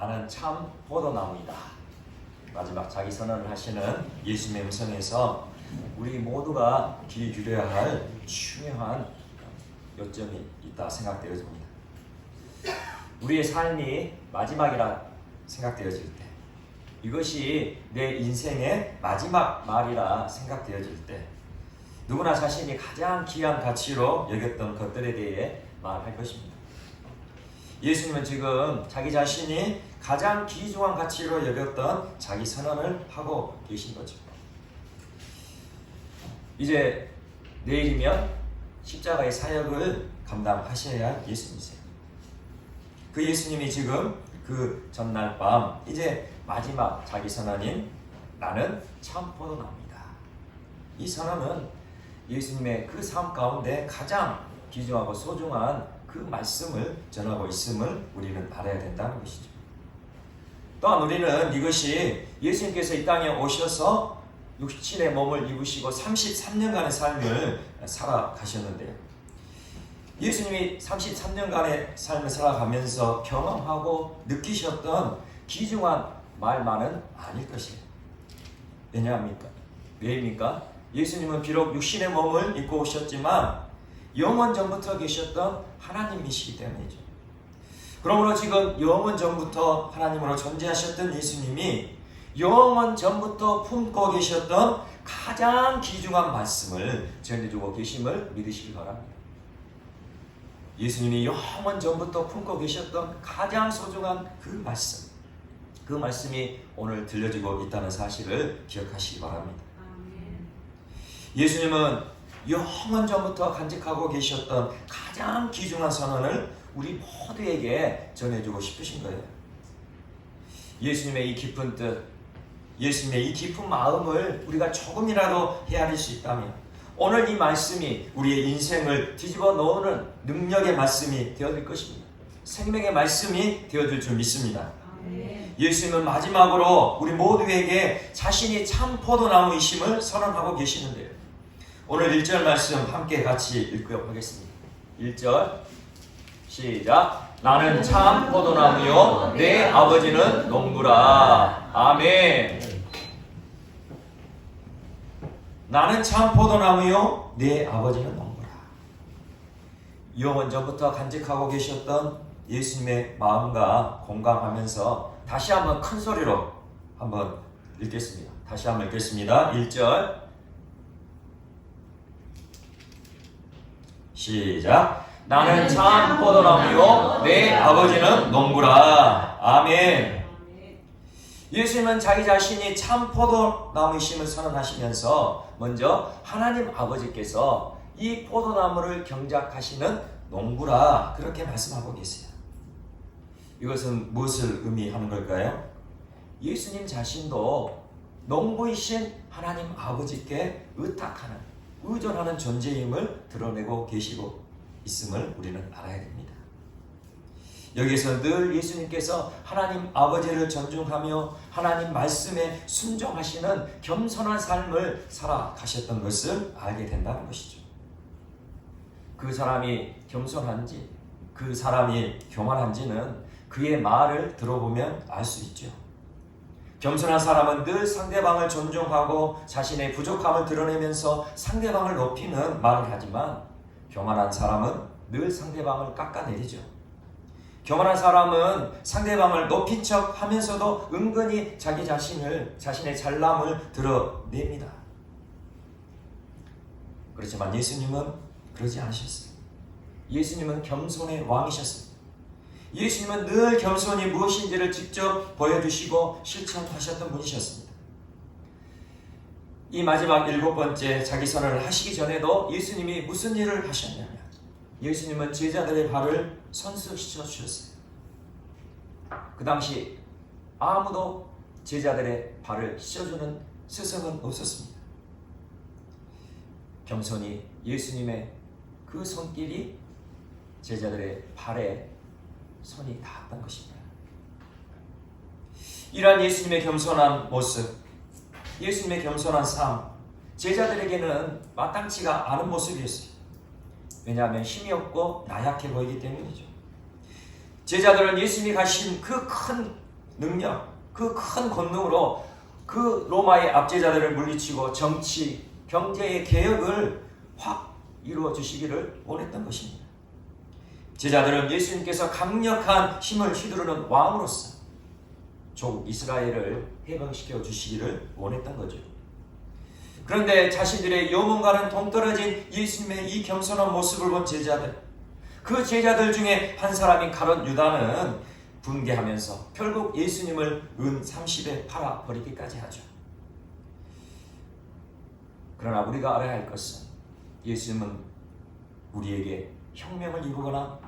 나는 참 포도나무이다. 마지막 자기 선언을 하시는 예수님의 음성에서 우리 모두가 귀 기울여야 할 중요한 요점이 있다 생각되어집니다. 우리의 삶이 마지막이라 생각되어질 때, 이것이 내 인생의 마지막 말이라 생각되어질 때, 누구나 자신이 가장 귀한 가치로 여겼던 것들에 대해 말할 것입니다. 예수님은 지금 자기 자신이 가장 귀중한 가치로 여겼던 자기 선언을 하고 계신 거죠. 이제 내일이면 십자가의 사역을 감당하셔야 할 예수님이세요. 그 예수님이 지금 그 전날 밤 이제 마지막 자기 선언인 나는 참 포도나무이다. 이 선언은 예수님의 그 삶 가운데 가장 귀중하고 소중한 그 말씀을 전하고 있음을 우리는 알아야 된다는 것이죠. 또한 우리는 이것이 예수님께서 이 땅에 오셔서 육신의 몸을 입으시고 33년간의 삶을 살아가셨는데요. 예수님이 33년간의 삶을 살아가면서 경험하고 느끼셨던 귀중한 말만은 아닐 것이에요. 왜입니까? 예수님은 비록 육신의 몸을 입고 오셨지만 영원 전부터 계셨던 하나님이시기 때문이죠. 그러므로 지금 영원 전부터 하나님으로 존재하셨던 예수님이 영원 전부터 품고 계셨던 가장 귀중한 말씀을 전해주고 계심을 믿으시기 바랍니다. 예수님이 영원 전부터 품고 계셨던 가장 소중한 그 말씀이 오늘 들려지고 있다는 사실을 기억하시기 바랍니다. 예수님은 영원 전부터 간직하고 계셨던 가장 귀중한 선언을 우리 모두에게 전해주고 싶으신 거예요. 예수님의 이 깊은 뜻, 예수님의 이 깊은 마음을 우리가 조금이라도 헤아릴 수 있다면 오늘 이 말씀이 우리의 인생을 뒤집어 놓는 능력의 말씀이 되어질 것입니다. 생명의 말씀이 되어질 줄 믿습니다. 예수님은 마지막으로 우리 모두에게 자신이 참 포도나무이심을 선언하고 계시는데요. 오늘 1절 말씀 함께 같이 읽도록 하겠습니다. 1절 시작. 나는 참 포도나무요 내 아버지는 농부라. 아멘. 나는 참 포도나무요 내 아버지는 농부라. 영원 전부터 간직하고 계셨던 예수님의 마음과 공감하면서 다시 한번 큰 소리로 한번 읽겠습니다. 다시 한번 읽겠습니다. 1절 시작. 나는 참 포도나무요 내 아버지는 농부라. 아멘. 예수님은 자기 자신이 참 포도나무이심을 선언하시면서 먼저 하나님 아버지께서 이 포도나무를 경작하시는 농부라 그렇게 말씀하고 계세요. 이것은 무엇을 의미하는 걸까요? 예수님 자신도 농부이신 하나님 아버지께 의존하는 존재임을 드러내고 계시고 있음을 우리는 알아야 됩니다. 여기에서 늘 예수님께서 하나님 아버지를 존중하며 하나님 말씀에 순종하시는 겸손한 삶을 살아가셨던 것을 알게 된다는 것이죠. 그 사람이 겸손한지 그 사람이 교만한지는 그의 말을 들어보면 알 수 있죠. 겸손한 사람은 늘 상대방을 존중하고 자신의 부족함을 드러내면서 상대방을 높이는 말을 하지만 교만한 사람은 늘 상대방을 깎아내리죠. 교만한 사람은 상대방을 높인 척 하면서도 은근히 자신의 잘남을 드러냅니다. 그렇지만 예수님은 그러지 않으셨어요. 예수님은 겸손의 왕이셨습니다. 예수님은 늘 겸손이 무엇인지를 직접 보여주시고 실천하셨던 분이셨습니다. 이 마지막 7번째 자기 선언을 하시기 전에도 예수님이 무슨 일을 하셨냐면 예수님은 제자들의 발을 손수시켜 주셨어요. 그 당시 아무도 제자들의 발을 씻어주는 스승은 없었습니다. 겸손히 예수님의 그 손길이 제자들의 발에 손이 닿았던 것입니다. 이러한 예수님의 겸손한 모습, 예수님의 겸손한 삶, 제자들에게는 마땅치가 않은 모습이었어요. 왜냐하면 힘이 없고 나약해 보이기 때문이죠. 제자들은 예수님이 가신 그 큰 능력, 그 큰 권능으로 그 로마의 압제자들을 물리치고 정치, 경제의 개혁을 확 이루어 주시기를 원했던 것입니다. 제자들은 예수님께서 강력한 힘을 휘두르는 왕으로서 조국 이스라엘을 해방시켜 주시기를 원했던 거죠. 그런데 자신들의 영혼과는 동떨어진 예수님의 이 겸손한 모습을 본 제자들, 그 제자들 중에 한 사람인 가룟 유다는 분개하면서 결국 예수님을 은 30에 팔아버리기까지 하죠. 그러나 우리가 알아야 할 것은 예수님은 우리에게 혁명을 이루거나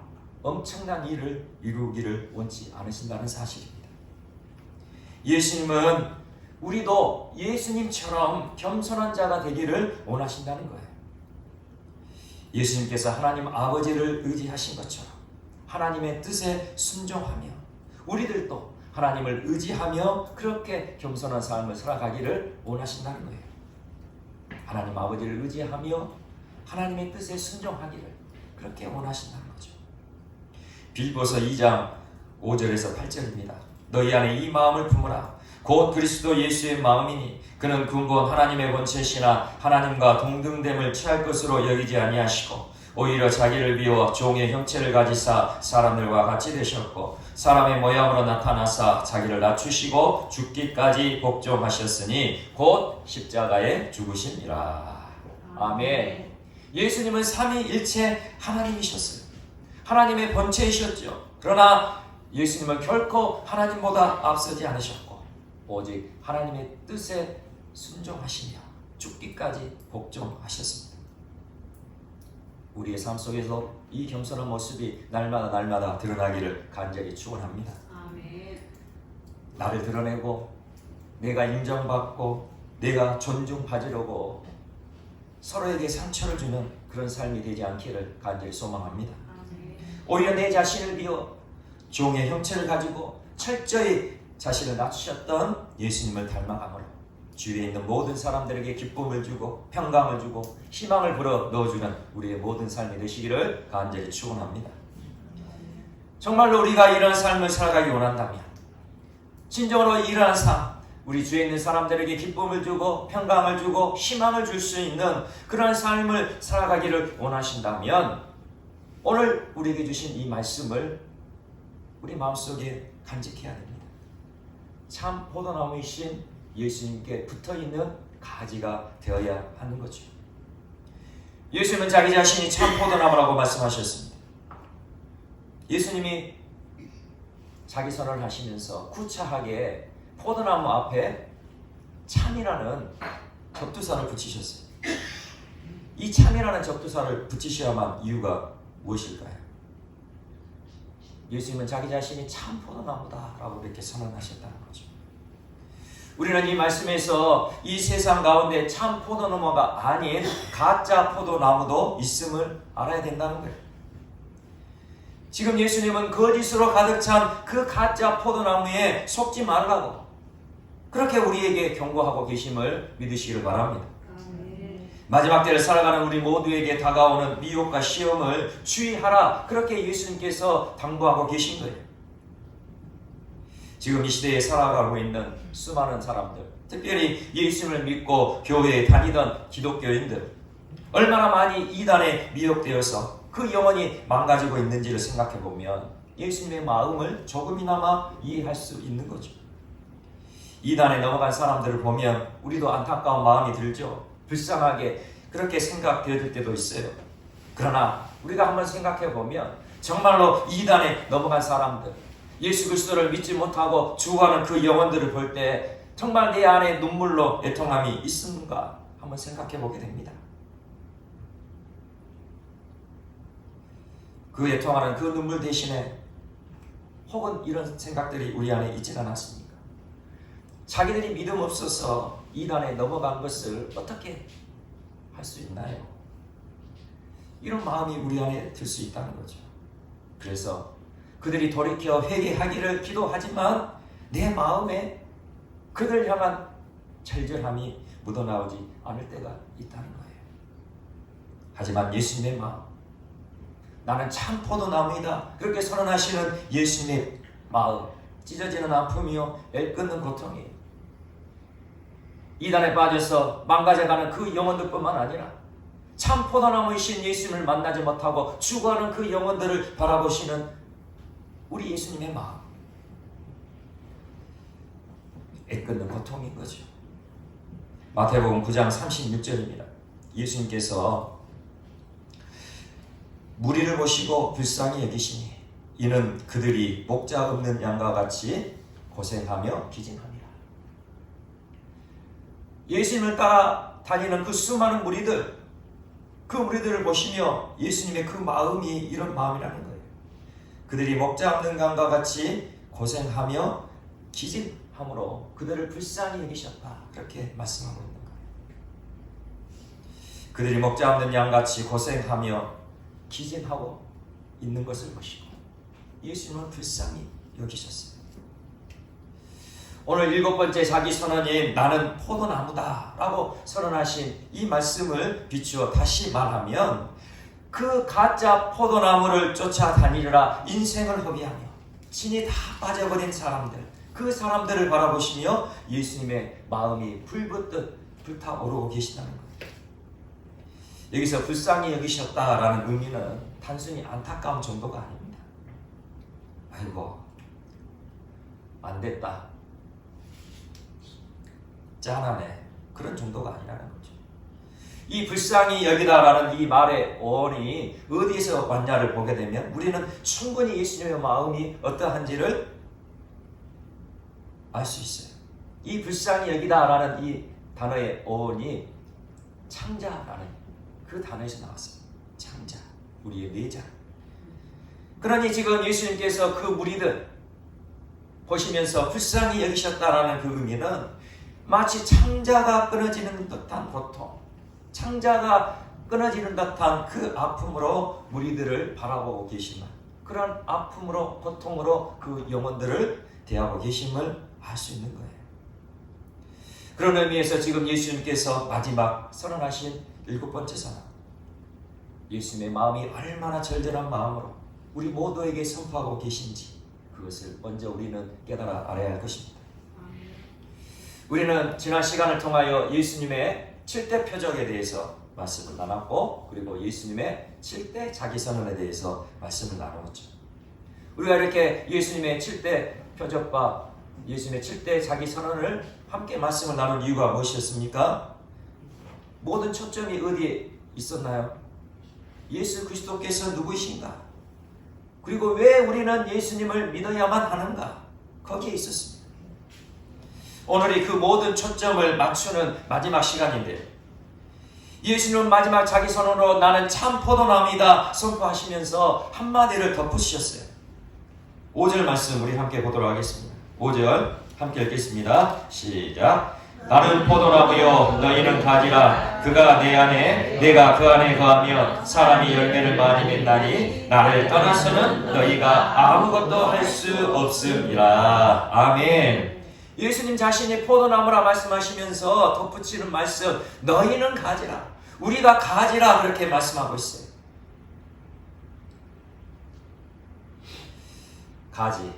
엄청난 일을 이루기를 원치 않으신다는 사실입니다. 예수님은 우리도 예수님처럼 겸손한 자가 되기를 원하신다는 거예요. 예수님께서 하나님 아버지를 의지하신 것처럼 하나님의 뜻에 순종하며 우리들도 하나님을 의지하며 그렇게 겸손한 삶을 살아가기를 원하신다는 거예요. 하나님 아버지를 의지하며 하나님의 뜻에 순종하기를 그렇게 원하신다는 거죠. 빌보서 2장 5절에서 8절입니다. 너희 안에 이 마음을 품으라. 곧 그리스도 예수의 마음이니 그는 근본 하나님의 본체시나 하나님과 동등됨을 취할 것으로 여기지 아니하시고 오히려 자기를 비워 종의 형체를 가지사 사람들과 같이 되셨고 사람의 모양으로 나타나사 자기를 낮추시고 죽기까지 복종하셨으니 곧 십자가에 죽으심이라. 아멘. 예수님은 삼위일체 하나님이셨어요. 하나님의 본체이셨죠. 그러나 예수님은 결코 하나님보다 앞서지 않으셨고 오직 하나님의 뜻에 순종하시며 죽기까지 복종하셨습니다. 우리의 삶 속에서 이 겸손한 모습이 날마다 드러나기를 간절히 축원합니다. 아멘. 나를 드러내고 내가 인정받고 내가 존중받으려고 서로에게 상처를 주는 그런 삶이 되지 않기를 간절히 소망합니다. 아멘. 오히려 내 자신을 비워 종의 형체를 가지고 철저히 자신을 낮추셨던 예수님을 닮아감으로 주위에 있는 모든 사람들에게 기쁨을 주고 평강을 주고 희망을 불어 넣어주는 우리의 모든 삶이 되시기를 간절히 축원합니다. 정말로 우리가 이런 삶을 살아가기 원한다면 진정으로 이러한 삶, 우리 주위에 있는 사람들에게 기쁨을 주고 평강을 주고 희망을 줄 수 있는 그런 삶을 살아가기를 원하신다면 오늘 우리에게 주신 이 말씀을 우리 마음속에 간직해야 됩니다. 참 포도나무이신 예수님께 붙어있는 가지가 되어야 하는 거죠. 예수님은 자기 자신이 참 포도나무라고 말씀하셨습니다. 예수님이 자기 선언을 하시면서 구차하게 포도나무 앞에 참이라는 접두사를 붙이셨어요. 이 참이라는 접두사를 붙이셔야만 이유가 무엇일까요? 예수님은 자기 자신이 참 포도나무다라고 이렇게 선언하셨다는 거죠. 우리는 이 말씀에서 이 세상 가운데 참 포도나무가 아닌 가짜 포도나무도 있음을 알아야 된다는 거예요. 지금 예수님은 거짓으로 가득 찬 그 가짜 포도나무에 속지 말라고 그렇게 우리에게 경고하고 계심을 믿으시기를 바랍니다. 마지막 때를 살아가는 우리 모두에게 다가오는 미혹과 시험을 주의하라 그렇게 예수님께서 당부하고 계신 거예요. 지금 이 시대에 살아가고 있는 수많은 사람들, 특별히 예수님을 믿고 교회에 다니던 기독교인들 얼마나 많이 이단에 미혹되어서 그 영혼이 망가지고 있는지를 생각해 보면 예수님의 마음을 조금이나마 이해할 수 있는 거죠. 이단에 넘어간 사람들을 보면 우리도 안타까운 마음이 들죠. 불쌍하게 그렇게 생각될 때도 있어요. 그러나 우리가 한번 생각해 보면 정말로 이단에 넘어간 사람들, 예수 그리스도를 믿지 못하고 죽어가는 그 영혼들을 볼 때 정말 내 안에 눈물로 애통함이 있는가 한번 생각해 보게 됩니다. 그 애통하는 그 눈물 대신에 혹은 이런 생각들이 우리 안에 있지 않았습니까? 자기들이 믿음 없어서 이단에 넘어간 것을 어떻게 할 수 있나요? 이런 마음이 우리 안에 들 수 있다는 거죠. 그래서 그들이 돌이켜 회개하기를 기도하지만 내 마음에 그들 향한 절절함이 묻어나오지 않을 때가 있다는 거예요. 하지만 예수님의 마음, 나는 참 포도나무이다 그렇게 선언하시는 예수님의 마음, 찢어지는 아픔이요, 애끓는 고통이 이단에 빠져서 망가져가는 그 영혼들뿐만 아니라 참 포도나무이신 예수님을 만나지 못하고 죽어가는 그 영혼들을 바라보시는 우리 예수님의 마음, 애끓는 고통인 거죠. 마태복음 9장 36절입니다. 예수님께서 무리를 보시고 불쌍히 여기시니 이는 그들이 목자 없는 양과 같이 고생하며 기진합니다. 예수님을 따라 다니는 그 수많은 무리들, 그 무리들을 보시며 예수님의 그 마음이 이런 마음이라는 거예요. 그들이 목자 없는 양과 같이 고생하며 기진함으로 그들을 불쌍히 여기셨다. 그렇게 말씀하고 있는 거예요. 그들이 목자 없는 양같이 고생하며 기진하고 있는 것을 보시고 예수님은 불쌍히 여기셨어요. 오늘 7번째 자기 선언인 나는 포도나무다 라고 선언하신 이 말씀을 비추어 다시 말하면 그 가짜 포도나무를 쫓아다니느라 인생을 허비하며 진이 다 빠져버린 사람들, 그 사람들을 바라보시며 예수님의 마음이 불붙듯 불타오르고 계시다는 거예요. 여기서 불쌍히 여기셨다라는 의미는 단순히 안타까운 정도가 아닙니다. 아이고 안 됐다, 짠하네, 그런 정도가 아니라는 거죠. 이 불쌍히 여기다라는 이 말의 어원이 어디에서 왔냐를 보게 되면 우리는 충분히 예수님의 마음이 어떠한지를 알 수 있어요. 이 불쌍히 여기다라는 이 단어의 어원이 창자라는 그 단어에서 나왔습니다. 창자, 우리의 내자. 그러니 지금 예수님께서 그 무리들 보시면서 불쌍히 여기셨다라는 그 의미는 마치 창자가 끊어지는 듯한 고통, 창자가 끊어지는 듯한 그 아픔으로 무리들을 바라보고 계시면, 그런 아픔으로 고통으로 그 영혼들을 대하고 계심을 알 수 있는 거예요. 그런 의미에서 지금 예수님께서 마지막 선언하신 7번째 선언, 예수님의 마음이 얼마나 절절한 마음으로 우리 모두에게 선포하고 계신지 그것을 먼저 우리는 깨달아 알아야 할 것입니다. 우리는 지난 시간을 통하여 예수님의 7대 표적에 대해서 말씀을 나눴고, 그리고 예수님의 7대 자기선언에 대해서 말씀을 나누었죠. 우리가 이렇게 예수님의 7대 표적과 예수님의 7대 자기선언을 함께 말씀을 나눈 이유가 무엇이었습니까? 모든 초점이 어디에 있었나요? 예수 그리스도께서 누구이신가? 그리고 왜 우리는 예수님을 믿어야만 하는가? 거기에 있었습니다. 오늘이 그 모든 초점을 맞추는 마지막 시간인데요. 예수님은 마지막 자기 선언으로 나는 참 포도나무이다 선포하시면서 한마디를 덧붙이셨어요. 5절 말씀 우리 함께 보도록 하겠습니다. 5절 함께 읽겠습니다. 시작. 나는 포도나무요 너희는 가지라. 그가 내 안에 내가 그 안에 거하며 사람이 열매를 많이 맺나니 나를 떠나서는 너희가 아무것도 할 수 없음이라. 아멘. 예수님 자신이 포도나무라 말씀하시면서 덧붙이는 말씀, 너희는 가지라, 우리가 가지라, 그렇게 말씀하고 있어요. 가지,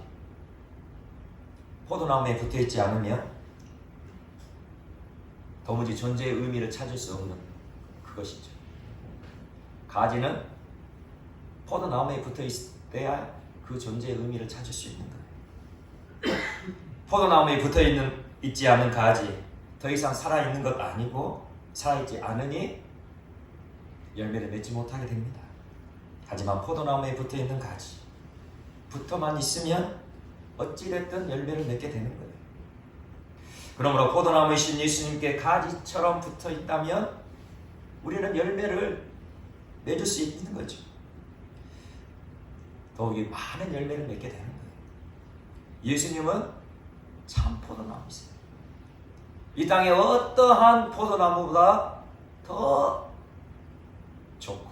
포도나무에 붙어있지 않으면 도무지 존재의 의미를 찾을 수 없는 그것이죠. 가지는 포도나무에 붙어있어야 그 존재의 의미를 찾을 수 있는 거예요. 포도나무에 붙어있지 않은 가지, 더 이상 살아있는 것 아니고 살아있지 않으니 열매를 맺지 못하게 됩니다. 하지만 포도나무에 붙어있는 가지, 붙어만 있으면 어찌됐든 열매를 맺게 되는 거예요. 그러므로 포도나무이신 예수님께 가지처럼 붙어있다면 우리는 열매를 맺을 수 있는 거죠. 더욱이 많은 열매를 맺게 되는 거예요. 예수님은 참 포도나무이세요. 이 땅에 어떠한 포도나무보다 더 좋고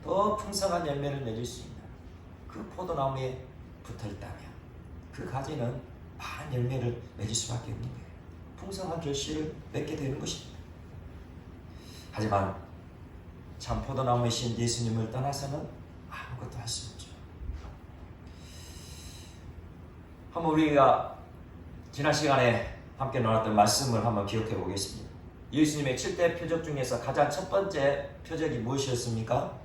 더 풍성한 열매를 맺을 수 있는 그 포도나무에 붙어있다면 그 가지는 많은 열매를 맺을 수밖에 없는 거예요. 풍성한 결실을 맺게 되는 것입니다. 하지만 참 포도나무이신 예수님을 떠나서는 아무것도 할 수 없죠. 한번 우리가 지난 시간에 함께 나눴던 말씀을 한번 기억해 보겠습니다. 예수님의 7대 표적 중에서 가장 첫 번째 표적이 무엇이었습니까?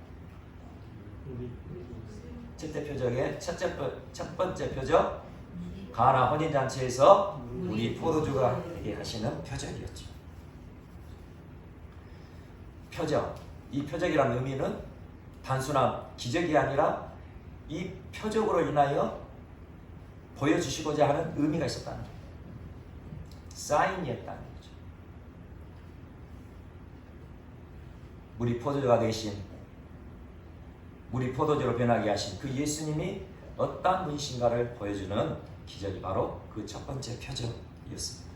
7대 표적의 첫 번째 표적, 가나 혼인잔치에서 우리 포도주가 되게 하시는 표적이었죠. 표적, 이 표적이라는 의미는 단순한 기적이 아니라 이 표적으로 인하여 보여주시고자 하는 의미가 있었다는 거예요. 사인이었다는 거죠. 우리 포도주가 되신, 우리 포도주로 변하게 하신 그 예수님이 어떤 분이신가를 보여주는 기적이 바로 그 첫 번째 표적이었습니다.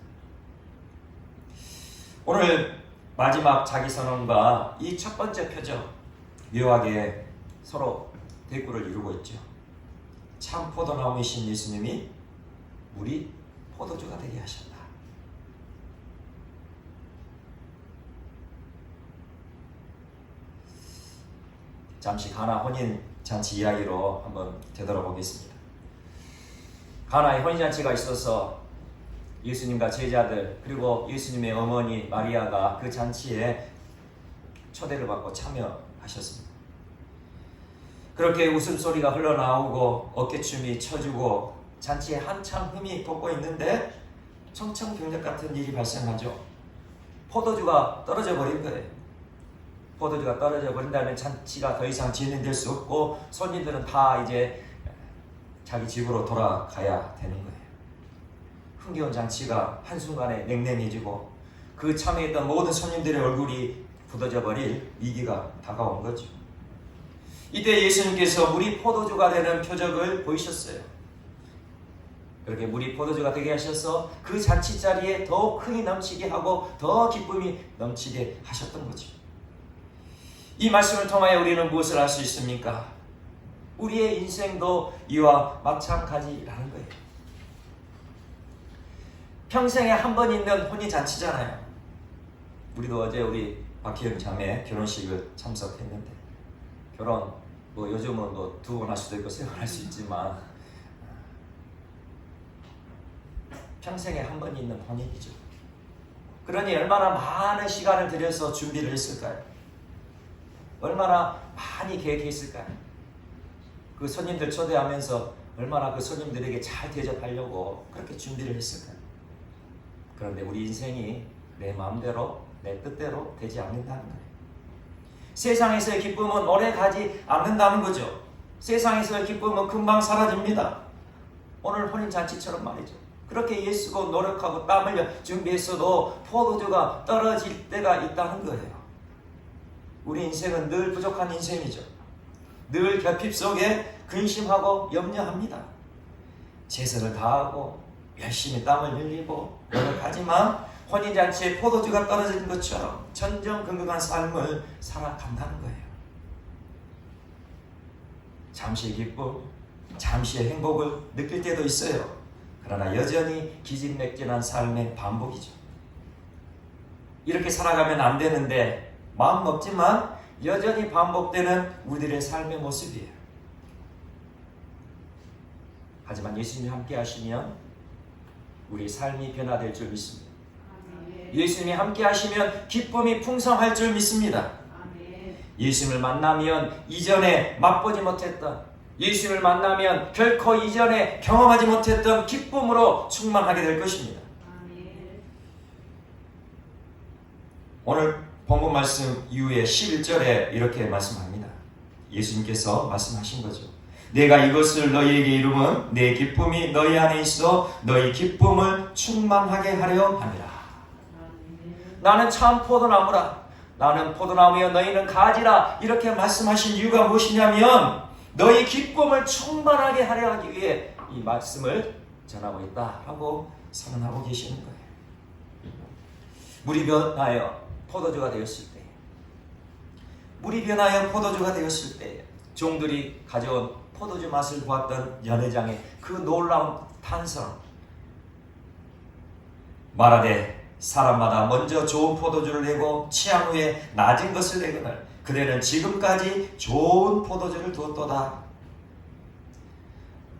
오늘 마지막 자기선언과 이 첫 번째 표적, 묘하게 서로 대꾸를 이루고 있죠. 참 포도나무이신 예수님이 우리 포도주가 되게 하셨다. 잠시 가나 혼인잔치 이야기로 한번 되돌아보겠습니다. 가나의 혼인잔치가 있어서 예수님과 제자들 그리고 예수님의 어머니 마리아가 그 잔치에 초대를 받고 참여하셨습니다. 그렇게 웃음소리가 흘러나오고 어깨춤이 쳐주고 잔치에 한참 흥이 돋고 있는데 청천벽력 같은 일이 발생하죠. 포도주가 떨어져 버린 거예요. 포도주가 떨어져 버린다면 잔치가 더 이상 진행될 수 없고 손님들은 다 이제 자기 집으로 돌아가야 되는 거예요. 흥겨운 잔치가 한순간에 냉랭해지고 그 참여했던 모든 손님들의 얼굴이 굳어져 버릴 위기가 다가온 거죠. 이때 예수님께서 물이 포도주가 되는 표적을 보이셨어요. 그렇게 물이 포도주가 되게 하셔서 그 잔치 자리에 더욱 흥이 넘치게 하고 더 기쁨이 넘치게 하셨던 거죠. 이 말씀을 통하여 우리는 무엇을 알 수 있습니까? 우리의 인생도 이와 마찬가지라는 거예요. 평생에 한 번 있는 혼인잔치잖아요. 우리도 어제 우리 박희영 자매 결혼식을 참석했는데, 결혼 뭐 요즘은 뭐 2번 할 수도 있고 3번 할 수 있지만 평생에 한 번 있는 혼인이죠. 그러니 얼마나 많은 시간을 들여서 준비를 했을까요? 얼마나 많이 계획했을까요? 그 손님들 초대하면서 얼마나 그 손님들에게 잘 대접하려고 그렇게 준비를 했을까요? 그런데 우리 인생이 내 마음대로 내 뜻대로 되지 않는다는 거예요. 세상에서의 기쁨은 오래 가지 않는다는 거죠. 세상에서의 기쁨은 금방 사라집니다. 오늘 혼인잔치처럼 말이죠. 그렇게 애쓰고 노력하고 땀 흘려 준비했어도 포도주가 떨어질 때가 있다는 거예요. 우리 인생은 늘 부족한 인생이죠. 늘 결핍 속에 근심하고 염려합니다. 최선을 다하고 열심히 땀을 흘리고 노력하지만 혼인잔치에 포도주가 떨어진 것처럼 전전긍긍한 삶을 살아간다는 거예요. 잠시의 기쁨, 잠시의 행복을 느낄 때도 있어요. 그러나 여전히 기진맥진한 삶의 반복이죠. 이렇게 살아가면 안 되는데 마음 먹지만 여전히 반복되는 우리들의 삶의 모습이에요. 하지만 예수님이 함께 하시면 우리 삶이 변화될 줄 믿습니다. 예수님이 함께 하시면 기쁨이 풍성할 줄 믿습니다. 예수님을 만나면 이전에 맛보지 못했던, 예수님을 만나면 결코 이전에 경험하지 못했던 기쁨으로 충만하게 될 것입니다. 오늘 본문 말씀 이후에 11절에 이렇게 말씀합니다. 예수님께서 말씀하신 거죠. 내가 이것을 너희에게 이루면 내 기쁨이 너희 안에 있어 너희 기쁨을 충만하게 하려 함이라. 나는 참 포도나무라. 나는 포도나무여 너희는 가지라. 이렇게 말씀하신 이유가 무엇이냐면 너희 기쁨을 충만하게 하려 하기 위해 이 말씀을 전하고 있다라고 선언하고 계시는 거예요. 물이 변하여 포도주가 되었을 때, 물이 변하여 포도주가 되었을 때 종들이 가져온 포도주 맛을 보았던 연회장의 그 놀라운 탄성, 말하되 사람마다 먼저 좋은 포도주를 내고 취한 후에 낮은 것을 내거늘 그대는 지금까지 좋은 포도주를 두었도다.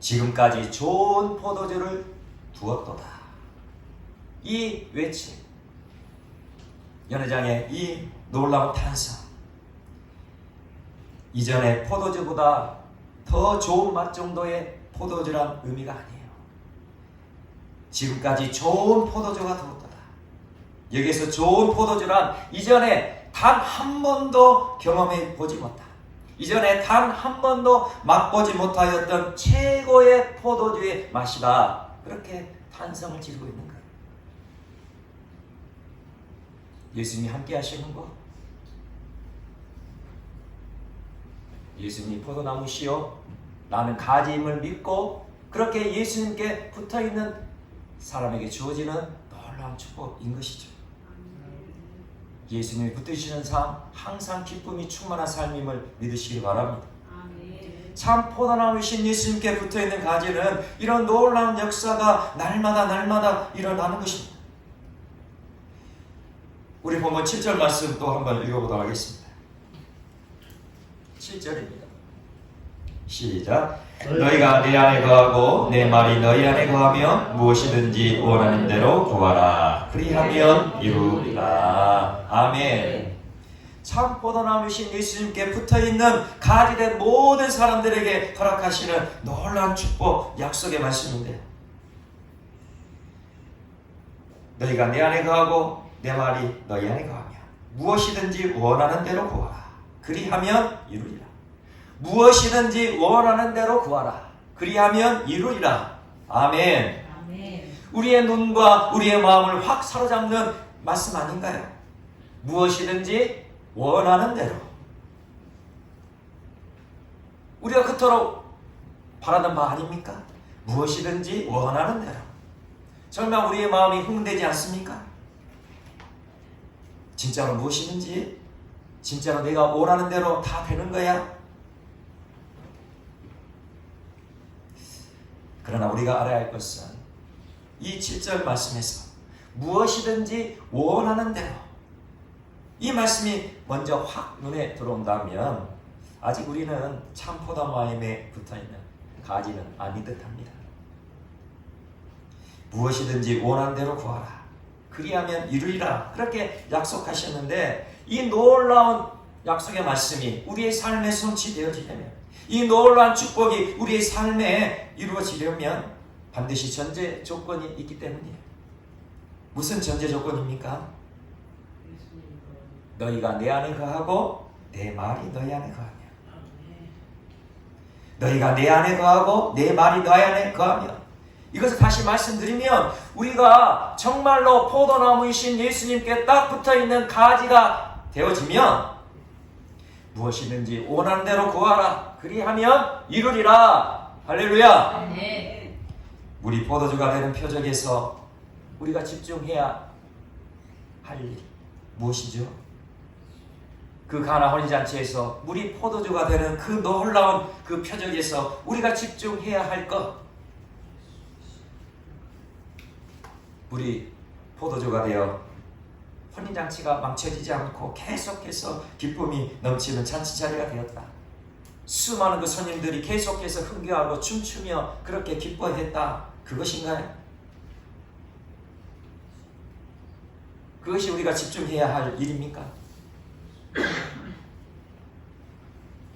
지금까지 좋은 포도주를 두었도다. 이 외침, 연회장의 이 놀라운 탄성, 이전의 포도주보다 더 좋은 맛 정도의 포도주란 의미가 아니에요. 지금까지 좋은 포도주가 두었도다. 여기서 좋은 포도주란 이전에 단 한 번도 경험해 보지 못한, 이전에 단 한 번도 맛보지 못하였던 최고의 포도주의 맛이다. 그렇게 탄성을 지르고 있는 거예요. 예수님이 함께 하시는 거, 예수님이 포도나무시요 나는 가지임을 믿고 그렇게 예수님께 붙어있는 사람에게 주어지는 놀라운 축복인 것이죠. 예수님이 붙드시는 삶, 항상 기쁨이 충만한 삶임을 믿으시기 바랍니다. 참 포도나무이신 예수님께 붙어있는 가지는 이런 놀라운 역사가 날마다 일어나는 것입니다. 우리 본문 7절 말씀 또 한번 읽어보도록 하겠습니다. 7절입니다. 시작. 너희가 내 안에 거하고 내 말이 너희 안에 거하면 무엇이든지 원하는 대로 구하라. 그리하면 이루리라. 아멘. 참 포도나무이신 예수님께 붙어있는 가지된 모든 사람들에게 허락하시는 놀라운 축복, 약속의 말씀인데요. 너희가 내 안에 거하고 내 말이 너희 안에 거하면 무엇이든지 원하는 대로 구하라. 그리하면 이루리라. 무엇이든지 원하는 대로 구하라. 그리하면 이루리라. 아멘. 아멘. 우리의 눈과 우리의 마음을 확 사로잡는 말씀 아닌가요? 무엇이든지 원하는 대로. 우리가 그토록 바라는 바 아닙니까? 무엇이든지 원하는 대로. 정말 우리의 마음이 흥되지 않습니까? 진짜로 무엇이든지, 진짜로 내가 원하는 대로 다 되는 거야? 그러나 우리가 알아야 할 것은 이 7절 말씀에서 무엇이든지 원하는 대로, 이 말씀이 먼저 확 눈에 들어온다면 아직 우리는 참 포도나무에 붙어있는 가지는 아닌 듯합니다. 무엇이든지 원하는 대로 구하라. 그리하면 이루리라. 그렇게 약속하셨는데 이 놀라운 약속의 말씀이 우리의 삶에 성취되어지려면, 이 놀라운 축복이 우리의 삶에 이루어지려면 반드시 전제 조건이 있기 때문이에요. 무슨 전제 조건입니까? 너희가 내 안에 거하고 내 말이 너희 안에 거하며. 너희가 내 안에 거하고 내 말이 너희 안에 거하며. 이것을 다시 말씀드리면 우리가 정말로 포도나무이신 예수님께 딱 붙어있는 가지가 되어지면 무엇이든지 원하는 대로 구하라. 그리하면 이루리라. 할렐루야. 네. 우리 포도주가 되는 표적에서 우리가 집중해야 할 일 무엇이죠? 그 가나 혼인잔치에서 우리 포도주가 되는 그 놀라운 그 표적에서 우리가 집중해야 할 것, 우리 포도주가 되어 혼인잔치가 망쳐지지 않고 계속해서 기쁨이 넘치는 잔치 자리가 되었다. 수많은 그 손님들이 계속해서 흥겨하고 춤추며 그렇게 기뻐했다. 그것인가요? 그것이 우리가 집중해야 할 일입니까?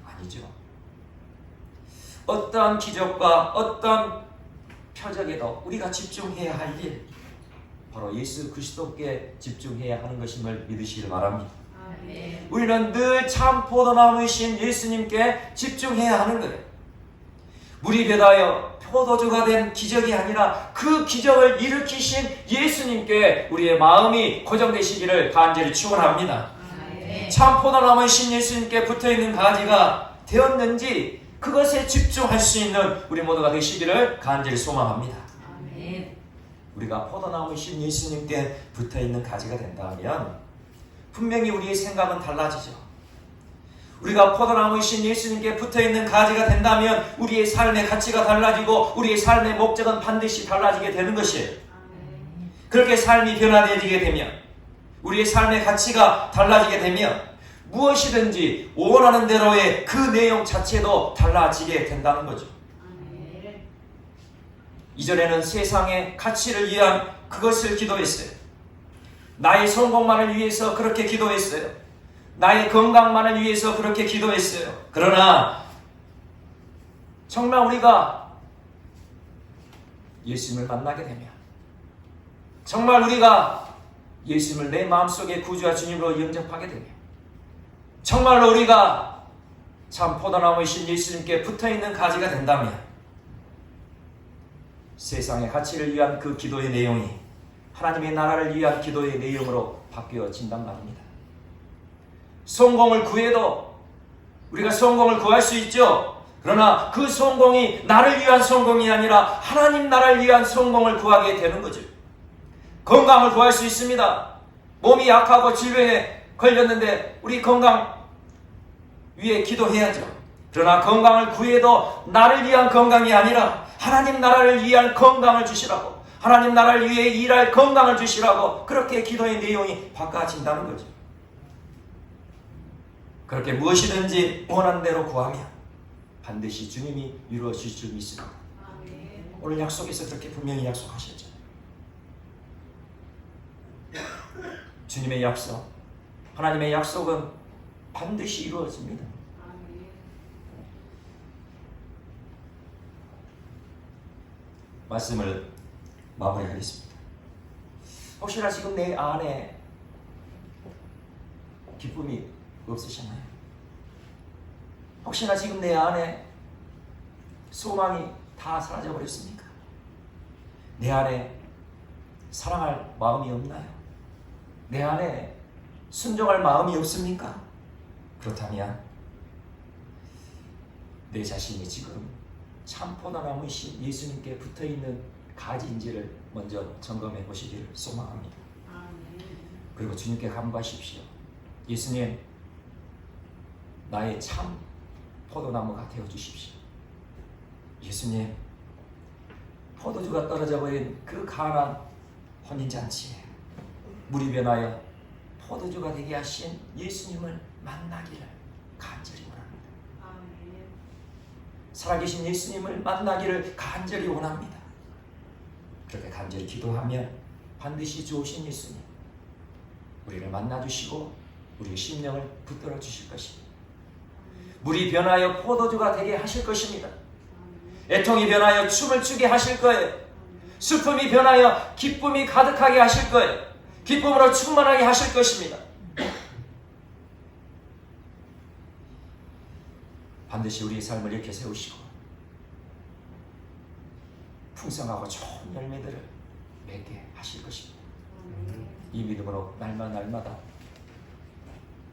아니죠. 어떠한 기적과 어떠한 표적에도 우리가 집중해야 할 일, 바로 예수 그리스도께 집중해야 하는 것임을 믿으시길 바랍니다. 아멘. 우리는 늘 참 포도나무이신 예수님께 집중해야 하는 거예요. 물이 배다여 포도주가 된 기적이 아니라 그 기적을 일으키신 예수님께 우리의 마음이 고정되시기를 간절히 축원합니다. 아멘. 참 포도나무이신 예수님께 붙어있는 가지가 되었는지 그것에 집중할 수 있는 우리 모두가 되시기를 간절히 소망합니다. 아멘. 우리가 포도나무이신 예수님께 붙어있는 가지가 된다면 분명히 우리의 생각은 달라지죠. 우리가 포도나무이신 예수님께 붙어있는 가지가 된다면 우리의 삶의 가치가 달라지고 우리의 삶의 목적은 반드시 달라지게 되는 것이에요. 그렇게 삶이 변화되게 되면, 우리의 삶의 가치가 달라지게 되면 무엇이든지 원하는 대로의 그 내용 자체도 달라지게 된다는 거죠. 이전에는 세상의 가치를 위한 그것을 기도했어요. 나의 성공만을 위해서 그렇게 기도했어요. 나의 건강만을 위해서 그렇게 기도했어요. 그러나 정말 우리가 예수님을 만나게 되면, 정말 우리가 예수님을 내 마음속에 구주와 주님으로 영접하게 되면, 정말로 우리가 참 포도나무이신 예수님께 붙어있는 가지가 된다면, 세상의 가치를 위한 그 기도의 내용이 하나님의 나라를 위한 기도의 내용으로 바뀌어진단 말입니다. 성공을 구해도 우리가 성공을 구할 수 있죠. 그러나 그 성공이 나를 위한 성공이 아니라 하나님 나라를 위한 성공을 구하게 되는 거죠. 건강을 구할 수 있습니다. 몸이 약하고 질병에 걸렸는데 우리 건강 위해 기도해야죠. 그러나 건강을 구해도 나를 위한 건강이 아니라 하나님 나라를 위한 건강을 주시라고, 하나님 나라를 위해 일할 건강을 주시라고, 그렇게 기도의 내용이 바꿔진다는 거죠. 그렇게 무엇이든지 원하는 대로 구하면 반드시 주님이 이루어 주실 줄 믿습니다. 오늘 약속에서 그렇게 분명히 약속하셨잖아요. 주님의 약속, 하나님의 약속은 반드시 이루어집니다. 말씀을 마무리하겠습니다. 혹시나 지금 내 안에 기쁨이 없으셨나요? 혹시나 지금 내 안에 소망이 다 사라져버렸습니까? 내 안에 사랑할 마음이 없나요? 내 안에 순종할 마음이 없습니까? 그렇다면 내 자신이 지금 참 포도나무이신 예수님께 붙어있는 가지인지를 먼저 점검해 보시기를 소망합니다. 그리고 주님께 간구하십시오. 예수님, 나의 참 포도나무가 되어주십시오. 예수님, 포도주가 떨어져 버린 그 가난 혼인잔치에 물이 변하여 포도주가 되게 하신 예수님을 만나기를 간절히 원합니다. 살아계신 예수님을 만나기를 간절히 원합니다. 그렇게 간절히 기도하면 반드시 좋으신 예수님 우리를 만나주시고 우리의 심령을 붙들어 주실 것입니다. 물이 변하여 포도주가 되게 하실 것입니다. 애통이 변하여 춤을 추게 하실 거예요. 슬픔이 변하여 기쁨이 가득하게 하실 거예요. 기쁨으로 충만하게 하실 것입니다. 반드시 우리의 삶을 이렇게 세우시고 풍성하고 좋은 열매들을 맺게 하실 것입니다. 이 믿음으로 날마다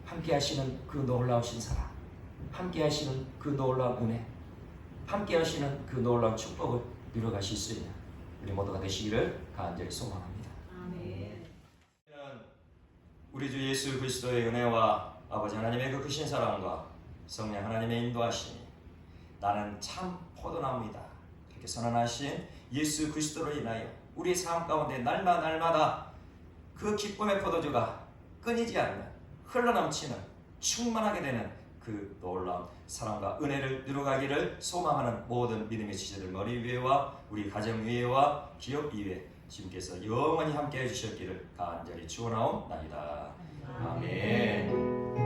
함께 하시는 그 놀라우신 사랑, 함께 하시는 그 놀라운 은혜, 함께 하시는 그 놀라운 축복을 누려가실 수 있는 우리 모두가 되시기를 간절히 소망합니다. 아멘. 우리 주 예수 그리스도의 은혜와 아버지 하나님의 그 크신 사랑과 성령 하나님의 인도하심이 나는 참 포도나무이다 이렇게 선언하신 예수 그리스도로 인하여 우리의 삶 가운데 날마다 그 기쁨의 포도주가 끊이지 않는 흘러넘치는 충만하게 되는 그 놀라운 사랑과 은혜를 누려가기를 소망하는 모든 믿음의 지체들 머리 위에와 우리 가정 위에와 기업 위에 주님께서 영원히 함께해 주셨기를 간절히 축원하옵나이다. 아멘.